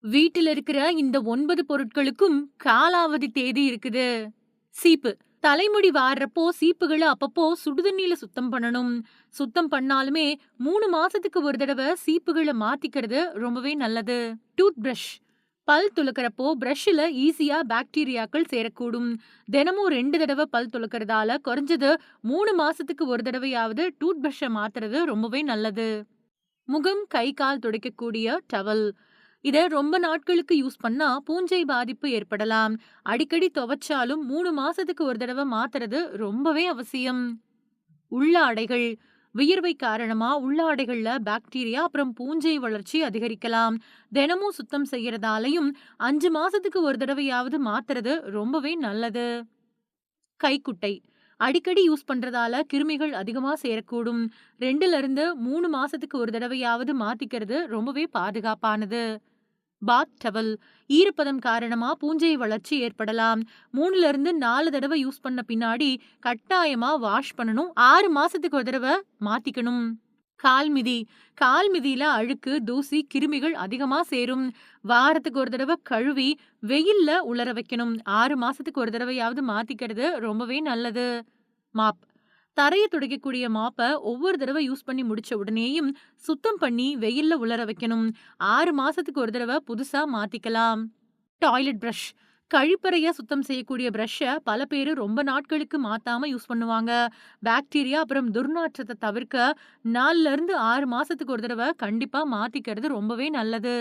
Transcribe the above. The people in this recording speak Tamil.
வீட்டில இருக்கிற இந்த 9 பொருட்களுக்கும் காலாவதி தேதி இருக்குது. சீப்பு. தலைமுடி வார்றப்போ சீப்புகள அப்பப்போ சுடுதண்ணீல சுத்தம் பண்ணணும். சுத்தம் பண்ணாலுமே 3 மாசத்துக்கு ஒரு தடவ சீப்புகள மாத்திக்கிறது ரொம்பவே நல்லது. Tooth brush. பல் துலக்கறப்போ பிரஷ்ல ஈஸியா பாக்டீரியாக்கள் சேரக்கூடும். தினமும் 2 தடவ பல் துலக்கறதால குறைஞ்சது 3 மாசத்துக்கு ஒரு தடவையாவது டூத் பிரஷ்ஷ மாத்துறது ரொம்பவே நல்லது. முகம், கை, கால் துடைக்கக்கூடிய டவல். இத ரொம்ப நாட்களுக்கு யூஸ் பண்ணா பூஞ்சை பாதிப்பு ஏற்படலாம். அடிக்கடி துவைச்சாலும் 3 மாசத்துக்கு ஒரு தடவ மாத்துறது ரொம்பவே அவசியம். உள்ளாடைகள். வியர்வை காரணமா உள்ளாடைகள்ல பாக்டீரியா அப்புறம் பூஞ்சை வளர்ச்சி அதிகரிக்கலாம். தினமும் சுத்தம் செய்யறதாலயும் 5 மாசத்துக்கு ஒரு தடவையாவது மாத்துறது ரொம்பவே நல்லது. கைக்குட்டை. அடிக்கடி யூஸ் பண்றதால கிருமிகள் அதிகமா சேரக்கூடும். 2ல இருந்து 3 மாசத்துக்கு ஒரு தடவையாவது மாத்திக்கிறது ரொம்பவே பாதுகாப்பானது. பாத் டவல். ஈரப்பதம் காரணமா பூஞ்சை வளர்ச்சி ஏற்படலாம். 3ல இருந்து 4 தடவை யூஸ் பண்ண பின்னாடி கட்டாயமா வாஷ் பண்ணணும். 6 மாசத்துக்கு ஒரு தடவை மாத்திக்கணும். கால் மிதி. கால் மிதியில அழுக்கு, தூசி, கிருமிகள் அதிகமா சேரும். வாரத்துக்கு ஒரு தடவை கழுவி வெயில்ல உலர வைக்கணும். 6 மாசத்துக்கு ஒரு தடவையாவது மாத்திக்கிறது ரொம்பவே நல்லது. மாப். தரைய துடைக்கக்கூடிய மாப்ப ஒவ்வொரு தடவை யூஸ் பண்ணி முடிச்ச உடனேயும் சுத்தம் பண்ணி வெயில்ல உலர வைக்கணும். 6 மாசத்துக்கு ஒரு தடவை புதுசா மாத்திக்கலாம். Toilet brush. கழிப்பறைய சுத்தம் செய்யக்கூடிய பிரஷ்ஷ பல பேரு ரொம்ப நாட்களுக்கு மாத்தாம யூஸ் பண்ணுவாங்க. பாக்டீரியா அப்புறம் துர்நாற்றத்த தவிர்க்க 4ல இருந்து 6 மாசத்துக்கு ஒரு தடவை கண்டிப்பா மாத்திக்கிறது ரொம்பவே நல்லது.